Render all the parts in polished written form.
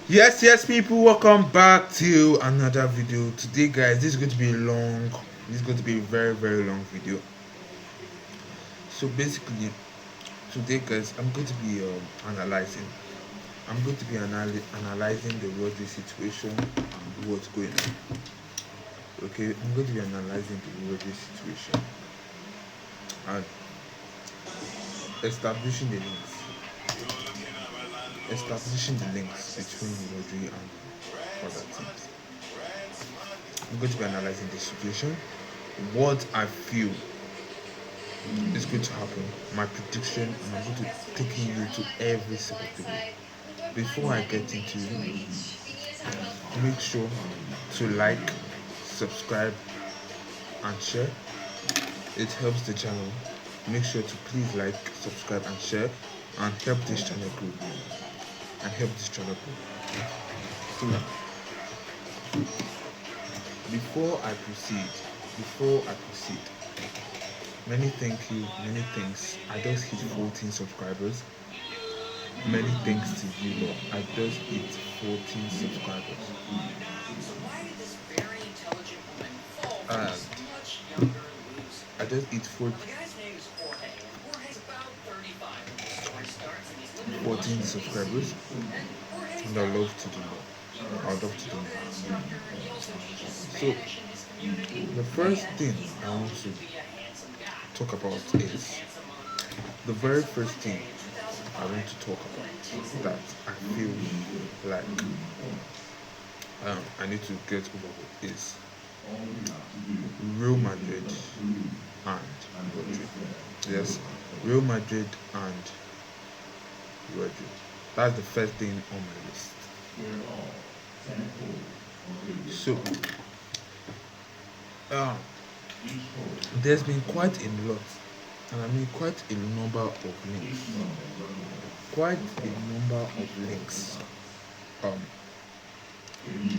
Yes, people, welcome back to another video. Today, guys, this is going to be long. This is going to be a very long video. So basically, today, guys, I'm going to be analyzing. I'm going to be analyzing the RODRI situation and what's going on. Okay, I'm going to be analyzing the RODRI situation and establishing the links. Establishing the links between RODRI and other teams. I'm going to be analyzing the situation, what I feel is going to happen, my prediction, and I'm going to take you to every single video. Before I get into it, make sure to like, subscribe, and share. It helps the channel. Make sure to please like, subscribe, and share, and help this channel grow. So, before I proceed, many thanks. I just hit 14 subscribers. Many thanks to you, Lord. I just hit 14 subscribers. And I just hit 14 subscribers. And I'd love to do more. So, the first thing I want to talk about is the very first thing I want to talk about that I feel like I need to get over with is Real Madrid and RODRI. Yes, Real Madrid and RODRI. That's the first thing on my list. So, there's been quite a lot, and I mean quite a number of links. Um,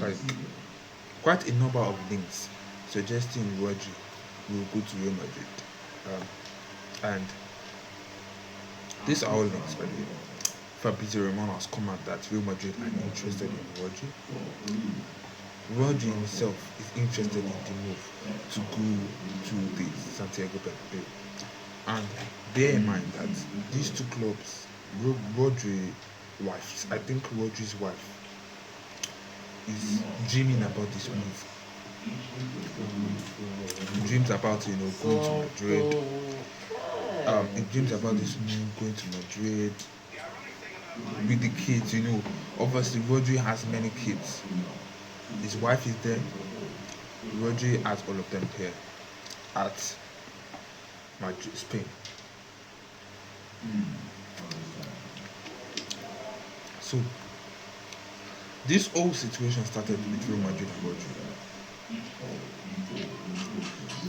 like quite a number of links suggesting RODRI will go to Real Madrid. And these are all links, by the way. Fabrizio Romano has come out that Real Madrid are interested in RODRI. RODRI himself is interested in the move to go to the Santiago Bernabeu. And bear in mind that these two clubs, RODRI wife, I think RODRI's wife is dreaming about this move. He dreams about going to Madrid. He dreams about this move going to Madrid with the kids. Obviously RODRI has many kids. His wife is there. RODRI has all of them here at Madrid, Spain. So this whole situation started with Real Madrid and RODRI.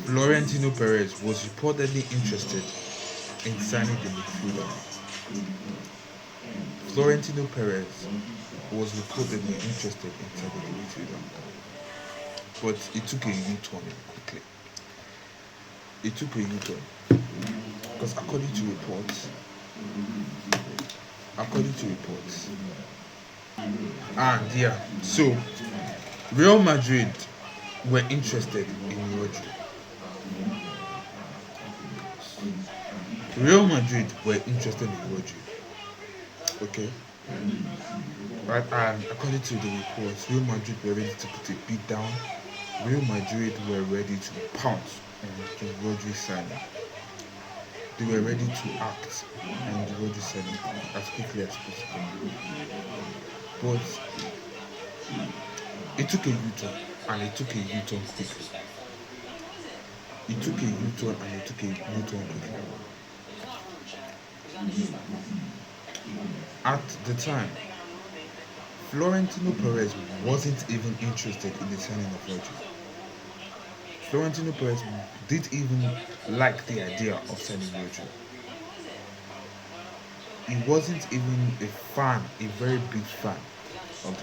Florentino Perez was reportedly interested in signing the midfielder. Florentino Perez was reportedly interested in signing the midfielder, but it took a U-turn quickly. Because according to reports, and yeah, so Real Madrid were interested in RODRI. Okay, right, and according to the reports, Real Madrid were ready to put a bid down. Real Madrid were ready to pounce on the RODRI signing. They were ready to act on the RODRI signing as quickly as possible. But it took a U-turn, and it took a U-turn quickly. At the time, Florentino Perez wasn't even interested in the signing of RODRI. Florentino Perez didn't even like the idea of signing RODRI. He wasn't even a very big fan of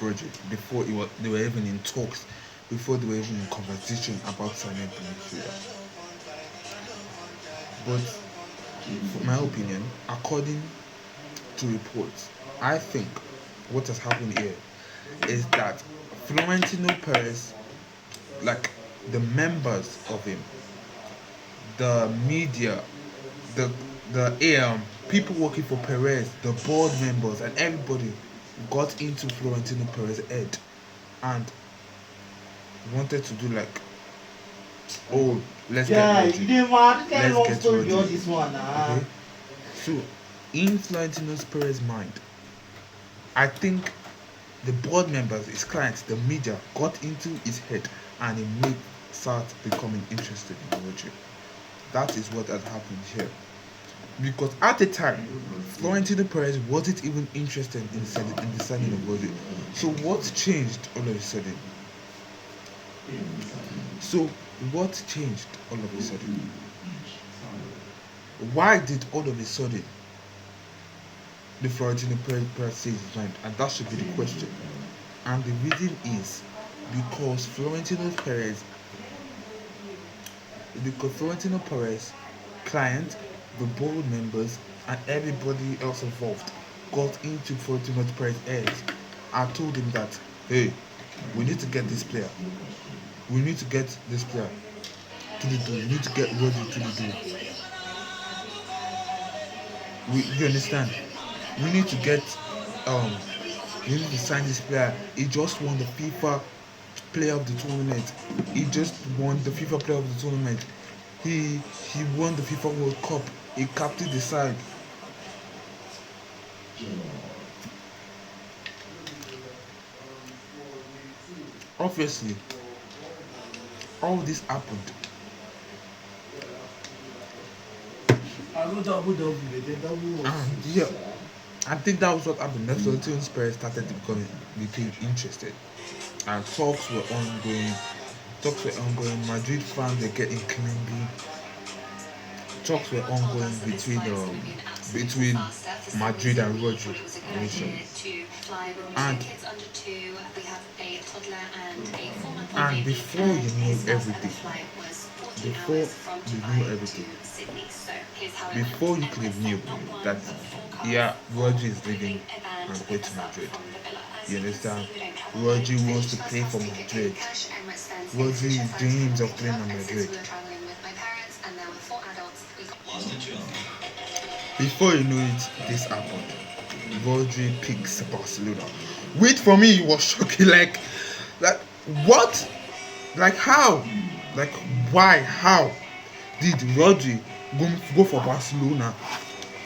RODRI before they were even in talks, before they were even in conversation about signing the midfielder. But for my opinion, according to reports, I think what has happened here is that Florentino Perez, like the members of him, the media, the people working for Perez, the board members, and everybody got into Florentino Perez's head and wanted to do like, oh, let's get Yeah, Rodri, you didn't want to let's long get story be all Rodri. this one. Okay, so in Florentino Perez's mind, I think the board members, his clients, the media got into his head and he made start becoming interested in Rodri. That is what has happened here. Because at the time, Florentino Perez wasn't even interested in the signing of Rodri. So what changed all of a sudden? So what changed all of a sudden? Why did all of a sudden the Florentino Perez say his mind? And that should be the question. And the reason is because Florentino Perez, client, the board members, and everybody else involved got into Florentino Perez's head and told him that, hey, we need to get this player. We need to get this player to the door. We need to get Rodri to the door. You understand? We need to get um we need to sign this player. He just won the FIFA player of the tournament. He just won the FIFA player of the tournament. He won the FIFA World Cup. He captained the side. Obviously, all this happened. And yeah, I think that was what happened. That's when Team Spurs started to became interested. And talks were ongoing. Madrid fans were getting clingy. Talks were ongoing between Madrid and Rodri. And before you know everything, before you know everything, before you could have knew that, yeah, Rodri is leaving and going to Madrid. You understand? Rodri wants to play for Madrid. Rodri dreams of playing at Madrid. Before you know it, this happened. Rodri picks Barcelona. Wait, for me, it was shocking. Like what? Like how? Like why? How did Rodri go for Barcelona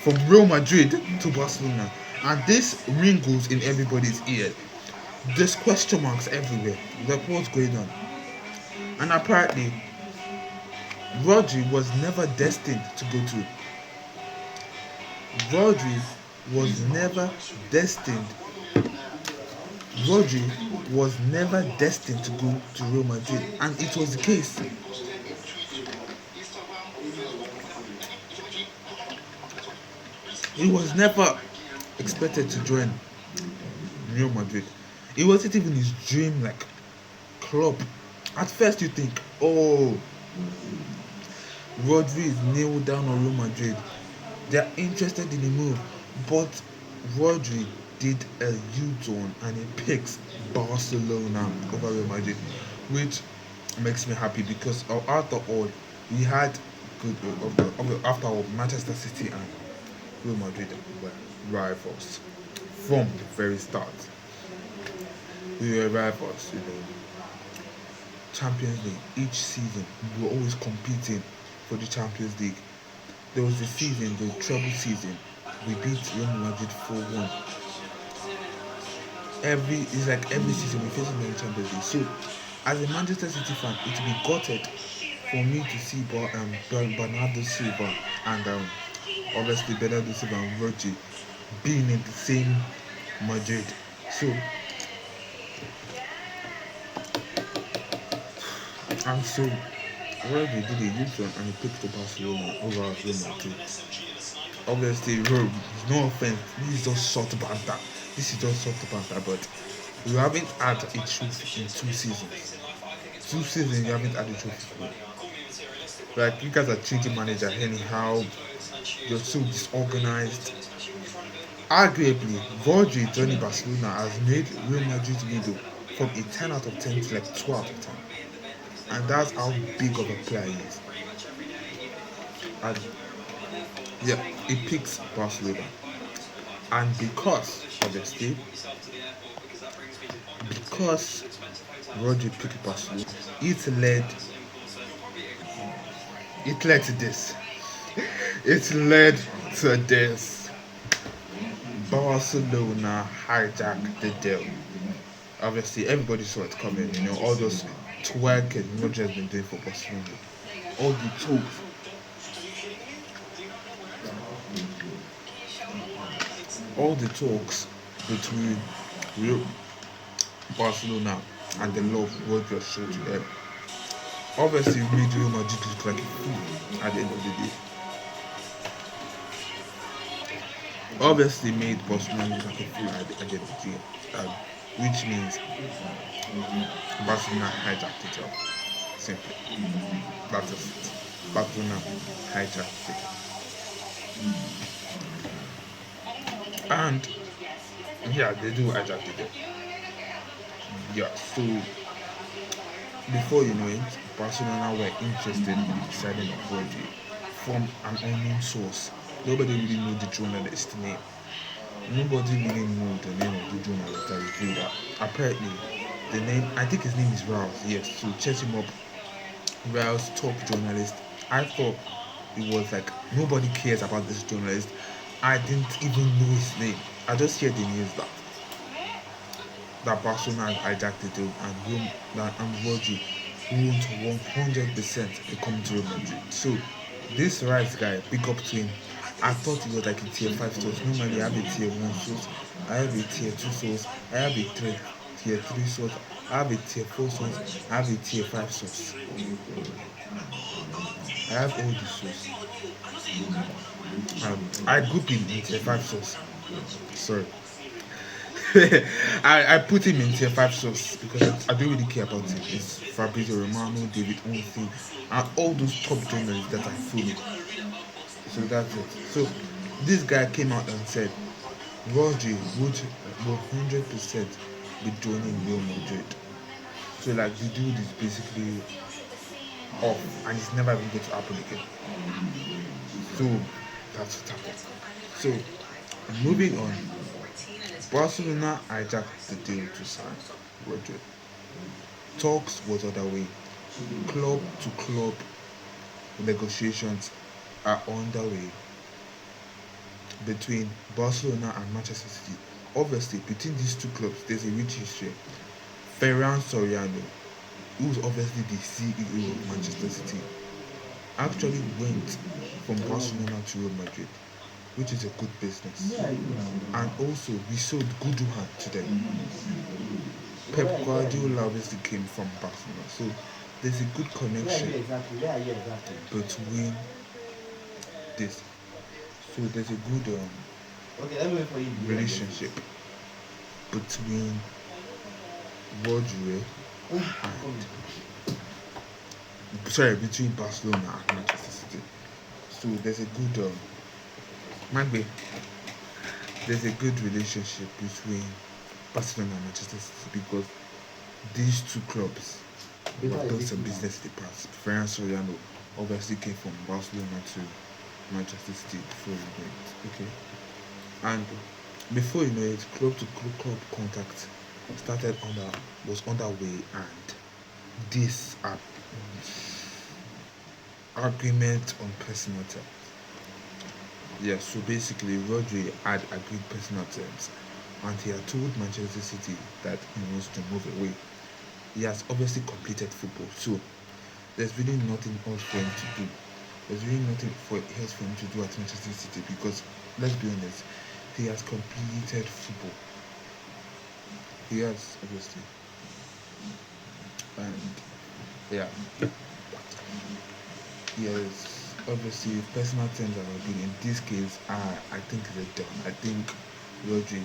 from Real Madrid to Barcelona? And this ringles in everybody's ear. There's question marks everywhere. Like what's going on? And apparently, Rodri was never destined to go to. Rodri was never destined. Rodri was never destined to go to Real Madrid, and it was the case. He was never expected to join Real Madrid. It wasn't even his dream club. At first you think, oh, Rodri is nailed down on Real Madrid. They are interested in the move, but Rodri did a U-turn and he picks Barcelona over Real Madrid, which makes me happy because after all, we had good after all, Manchester City and Real Madrid were rivals from the very start. We were rivals, Champions League each season. We were always competing for the Champions League. There was the season, the treble season. We beat Real Madrid 4-1. It's like every season we face them in the Champions League. So, as a Manchester City fan, it would be gutted for me to see Bernardo Silva and obviously Bernardo Silva and Rodri being in the same Madrid. So, and so Rodri did a U-turn and he picked the Barcelona over Real Madrid. Obviously, no offense, this is just short banter. But we haven't had a trophy in 2 seasons. 2 seasons you haven't had a trophy. Like you guys are changing manager anyhow. You're so disorganized. Arguably, Rodri joining Barcelona has made Real Madrid window from a 10 out of 10 to like 2 out of 10. And that's how big of a player he is. And yeah, he picks Barcelona. And because Rodri picked Barcelona, it led it led to this. It led to this. Barcelona hijacked the deal. Obviously, everybody saw it coming. All those twerk and Rodri has been doing for Barcelona. All the talks, all the talks between Real Barcelona and the love Rodri showed to them. Obviously, made Real Madrid look like a fool at the end of the day. Obviously, made Barcelona look like a fool at the end of the day. Which means Barcelona hijacked it up. Simply. That is it. Barcelona hijacked it. And yeah, they do hijack it. Yeah, so before you know it, Barcelona were interested in the signing of Rodri from an unknown source. Nobody really knew the journalist name. Nobody really knew the name of the journalist that revealed that. Apparently, the name, I think his name is Rouse, yes, so check him up. Rouse, top journalist. I thought it was like nobody cares about this journalist. I didn't even know his name. I just heard the news that Barcelona had hijacked the deal and Rodri won't 100% be coming to Real Madrid. So this Rice guy, big up to him. I thought he was like a tier 5 source. Normally I have a tier 1 source, I have a tier 2 source, I have a tier 3 source, I have a tier 4 source, I have a tier 5 source. I have all the sources. I group him in tier 5 source. Sorry. I put him in tier 5 source because I don't really care about him. It's Fabrizio Romano, David Onsi, and all those top journalists that I follow. So that's it. So this guy came out and said Rodri would 100% be joining Real Madrid. So like the dude is basically off and it's never even going to happen again. So that's what happened. So moving on, Barcelona hijacked the deal to sign Rodri. Talks was underway. Club to club negotiations are underway between Barcelona and Manchester City. Obviously, between these two clubs, there's a rich history. Ferran Soriano, who's obviously the CEO of Manchester City, actually went from Barcelona to Real Madrid, which is a good business. And also, we sold Gundogan to them. Pep Guardiola obviously came from Barcelona, so there's a good connection between this. So there's a good relationship between Rodri between Barcelona and Manchester City. So there's a good there's a good relationship between Barcelona and Manchester City because these two clubs have done some business in the past. Ferran Soriano obviously came from Barcelona to Manchester City before he went. Okay. And before you know it, club to club contact was underway, and this agreement on personal terms. Yeah, so basically Rodri had agreed personal terms and he had told Manchester City that he wants to move away. He has obviously completed football, so there's really nothing else for him to do. There's really nothing else for him to do at Manchester City because, let's be honest, he has completed football. He has, obviously. And, yeah. Yes, obviously, personal terms have been in this case, I think they're done. I think Rodri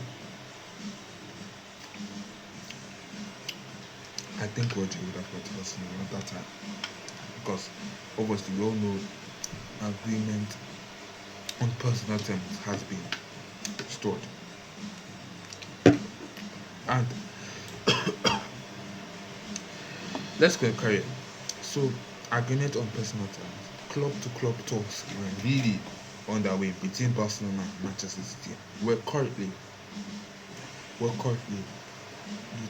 would have got Arsenal at that time because obviously we all know agreement on personal terms has been restored. And let's go carry. So agreement on personal terms. Club to club talks were really underway between Barcelona and Manchester City. Currently the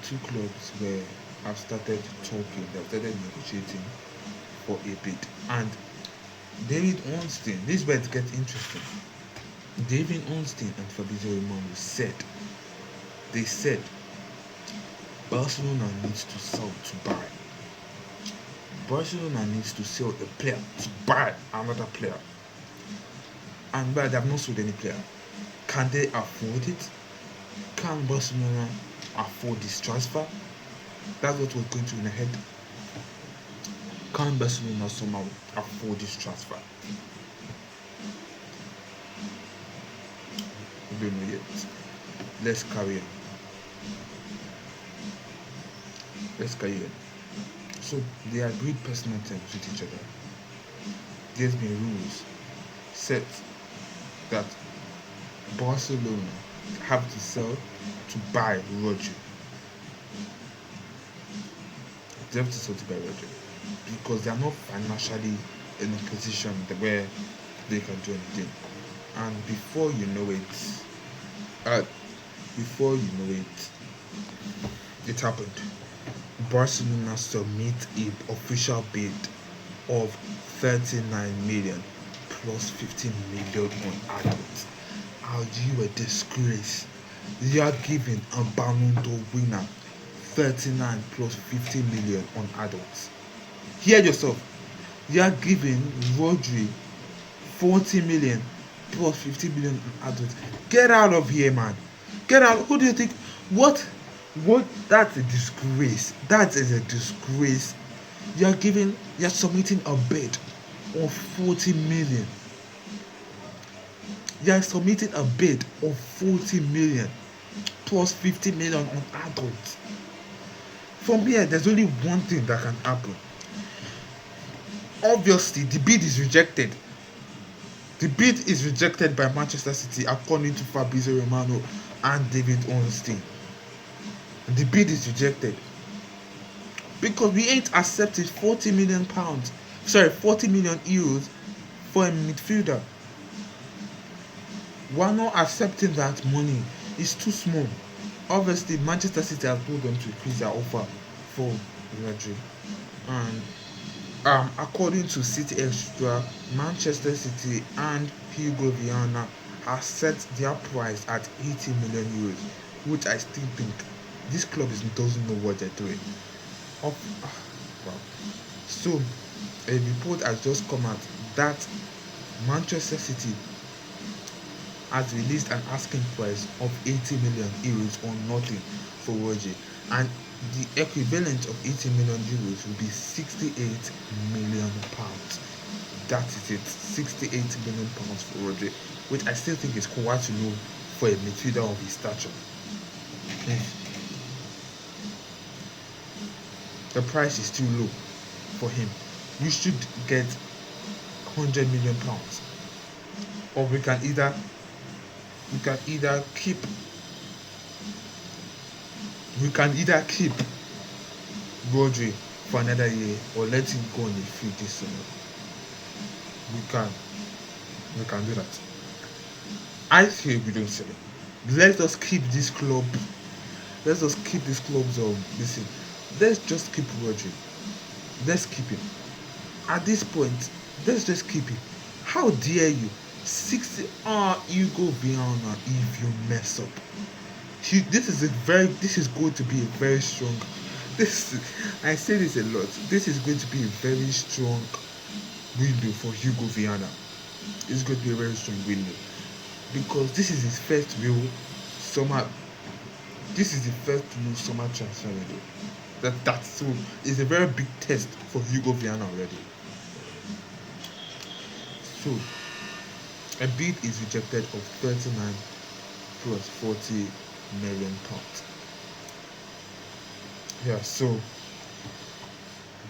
two clubs were have started talking, they've started negotiating for a bid. And David Ornstein, this is where it gets interesting. David Ornstein and Fabrizio Romano they said Barcelona needs to sell to buy. Barcelona needs to sell a player to buy another player. And but they have not sold any player. Can they afford it? Can Barcelona afford this transfer? That's what was going through in the head. Can Barcelona somehow afford this transfer? We don't know yet. Let's carry on. So they agreed personal terms with each other. There's been rules set that Barcelona have to sell to buy Rodri. They have to sell to buy Rodri because they are not financially in a position where they can do anything. And before you know it, it happened. Barcelona submit an official bid of 39 million plus 15 million on adults. Are you a disgrace? You are giving a Ballon d'Or winner 39 plus 50 million on adults. Hear yourself. You are giving Rodri 40 million plus 50 million on adults. Get out of here, man. Get out. Who do you think? What? That's a disgrace. That is a disgrace. You're submitting a bid of 40 million. You're submitting a bid of 40 million plus 50 million on adults. From here, there's only one thing that can happen. Obviously, the bid is rejected. The bid is rejected by Manchester City, according to Fabrizio Romano and David Ornstein. The bid is rejected because we ain't accepted 40 million euros for a midfielder. We're not accepting that money. It's too small. Obviously, Manchester City has told them to increase their offer for Rodri. And according to City Extra, Manchester City and Hugo Viana have set their price at 80 million euros, which I still think this club doesn't know what they're doing. Wow. So, a report has just come out that Manchester City has released an asking price of 80 million euros or nothing for Rodri, and the equivalent of 80 million euros will be 68 million pounds. That is it, 68 million pounds for Rodri, which I still think is quite low for a midfielder of his stature. The price is too low for him. You should get 100 million pounds, or we can either keep Rodri for another year or let him go on the field this summer. We can do that. I say we don't sell it. Let us keep this club. Let's just keep this club's listen. Let's just keep Rodri. Let's keep him. At this point, let's just keep him. How dare you? 60 Hugo Viana if you mess up. This is going to be a very strong. I say this a lot. This is going to be a very strong window for Hugo Viana. It's going to be a very strong window because this is his first real summer. This is the first real summer transfer window. That's so. It's a very big test for Hugo Viana already. So, a bid is rejected of 39 plus 40 million pounds. Yeah, so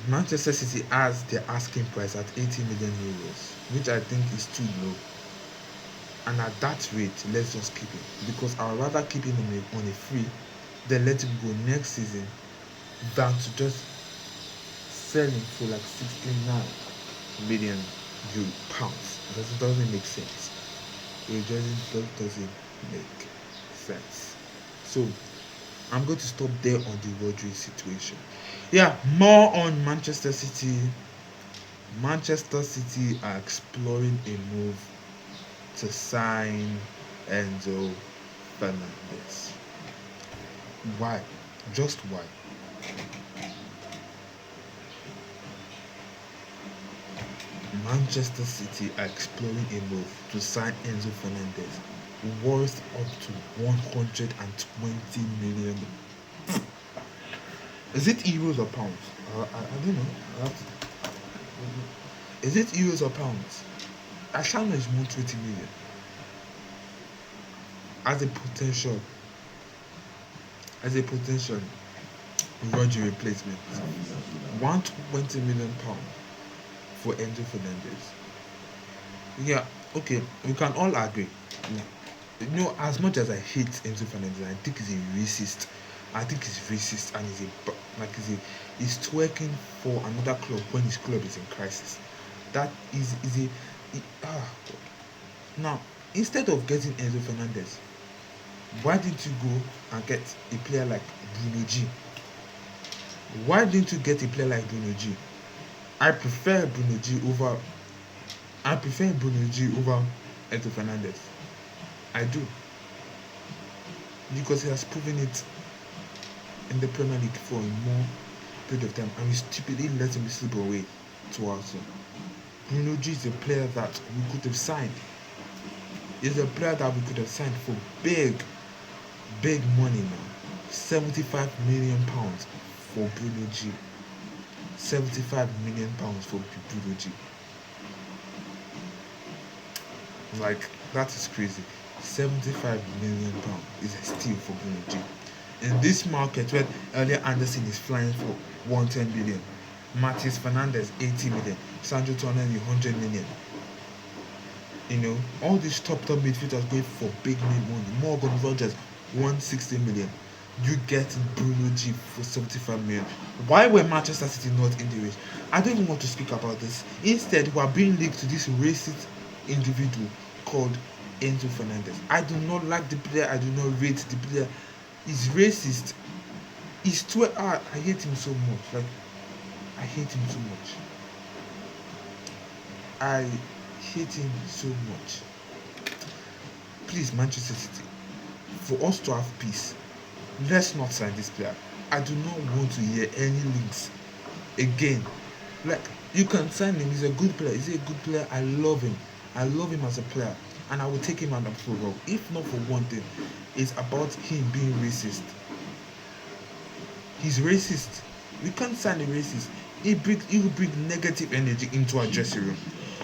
Manchester City has their asking price at 80 million euros, which I think is too low. and at that rate, let's just keep him, because I would rather keep him on a free than let him go next season than to just sell him for like 69 million pounds. That doesn't make sense. It just doesn't make sense. So I'm going to stop there on the Rodri situation. Yeah, more on Manchester City. Manchester City are exploring a move to sign Enzo Fernandez. Why? Just why? Manchester City are exploring a move to sign Enzo Fernandez worth up to 120 million. Is it euros or pounds? I don't know. Is it euros or pounds? I shall know it's 120 million as a potential Rodri replacement. 120 million pounds for Enzo Fernandez. Yeah, okay, we can all agree. You know, as much as I hate Enzo Fernandez, I think he's a racist. I think he's racist, and he's twerking for another club when his club is in crisis. That is a now, instead of getting Enzo Fernandez, why didn't you go and get a player like Bruno G? Why didn't you get a player like Bruno G? I prefer Bruno G over Enzo Fernandez. I do. Because he has proven it in the Premier League for a more period of time, and we stupidly let him slip away to Arsenal. Bruno G is a player that we could have signed. He's a player that we could have signed for big money now. 75 million pounds for Bruno G. 75 million pounds for Bruno G. Like, that is crazy. 75 million pounds is a steal for Bruno G. In this market where earlier Anderson is flying for 110 million, Matheus Fernandes 80 million, Sandro Tonali 100 million. You know, all these top midfielders going for big money. Morgan Rogers 160 million. You get Bruno G for 75 million. Why were Manchester City not in the race? I don't even want to speak about this. Instead, we are being linked to this racist individual called Enzo Fernandez. I do not like the player. I do not rate the player. He's racist. I hate him so much. Like, I hate him so much. I hate him so much. Please, Manchester City, for us to have peace, let's not sign this player. I do not want to hear any links again. Like, you can sign him. He's a good player. He's a good player. I love him. I love him as a player, and I will take him under approval. If not for one thing, it's about him being racist. He's racist. We can't sign a racist. He will bring negative energy into our dressing room.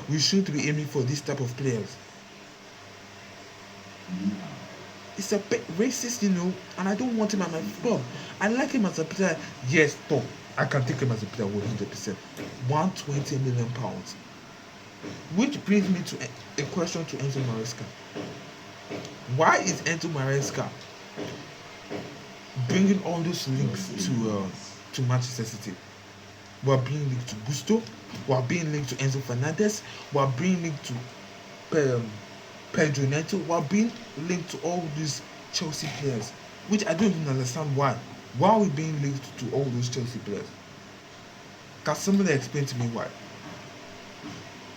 We should be aiming for this type of players. It's a bit racist, you know, and I don't want him at my club. I like him as a player. Yes, top. I can take him as a player 100%. 120 million pounds. Which brings me to a question to Enzo Maresca. Why is Enzo Maresca bringing all those links to Manchester City? We're being linked to Gusto. We're being linked to Enzo Fernandez. We're being linked to Pedro Neto. We're being linked to all these Chelsea players, which I don't even understand why. Why are we being linked to all those Chelsea players? Can somebody explain to me why?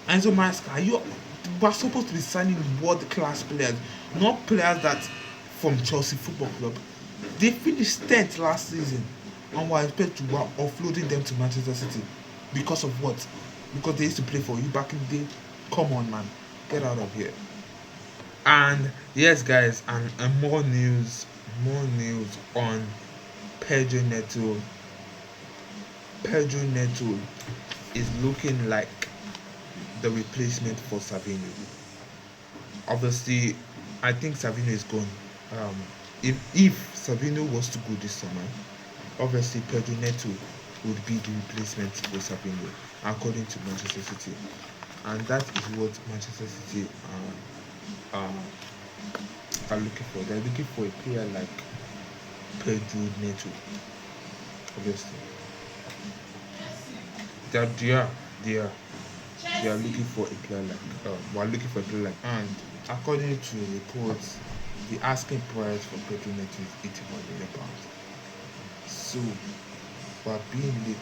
Enzo Maresca, we're supposed to be signing world-class players, not players that from Chelsea Football Club. They finished 10th last season, and we're expected to offloading them to Manchester City. Because of what? Because they used to play for you back in the day? Come on, man. Get out of here. And yes, guys, and more news on Pedro Neto. Pedro Neto is looking like the replacement for Savinho. Obviously, I think Savinho is gone. If Savinho was to go this summer, obviously Pedro Neto would be the replacement for Savinho, according to Manchester City. And that is what Manchester City are um, are looking for. They're looking for a player like Pedro Neto, obviously. They are, they are, they are looking for a player like, we're looking for a player like, and according to reports, the asking price for Pedro Neto is 81 million pounds. So we're being linked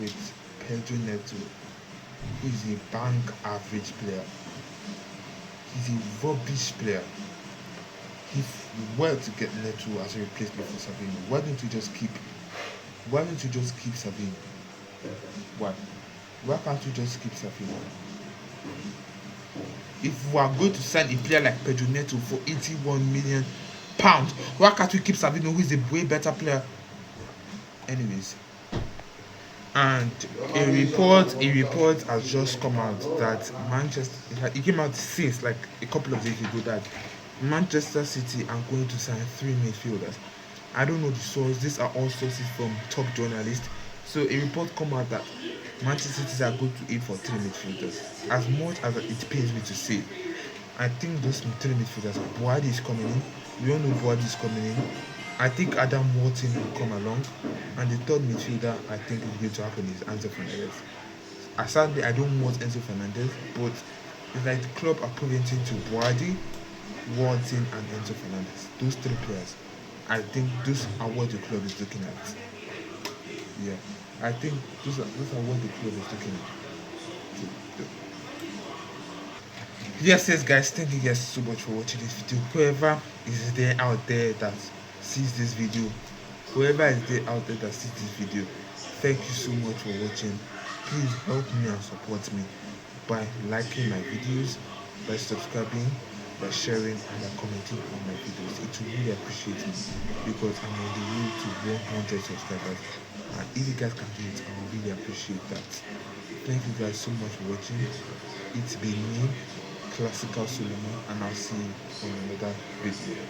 with Pedro Neto, who is a bank average player. He's a rubbish player. If we were to get Neto as a replacement for Savino, why don't you just keep Savino? Why? Why can't you just keep Savino? If we are going to sign a player like Pedro Neto for 81 million pounds, why can't we keep Savino, who is a way better player? Anyways, and a report has just come out that Manchester, it came out since like a couple of days ago, that Manchester City are going to sign 3 midfielders. I don't know the source. These are all sources from top journalists. So a report come out that Manchester City are going to aim for 3 midfielders. As much as it pains me to say, I think those 3 midfielders are Boadi is coming in. We all know Boadi is coming in. I think Adam Wharton will come along. And the third midfielder I think is going to happen is Enzo Fernandez. Sadly, I don't want Enzo Fernandez, but it's like the club are pointing to Boadi, Wharton, and Enzo Fernandez. Those 3 players. I think those are what the club is looking at. Yeah. I think those are what the club is looking at. Yes, guys, thank you guys so much for watching this video. Whoever is there out there that sees this video, whoever is there out there that sees this video, thank you so much for watching. Please help me and support me by liking my videos, by subscribing, by sharing, and by commenting on my videos. It will really appreciate me because I'm on the road to 100 subscribers, and if you guys can do it, I will really appreciate that. Thank you guys so much for watching. It's been me, Classical Solomon, and I'll see you on another video.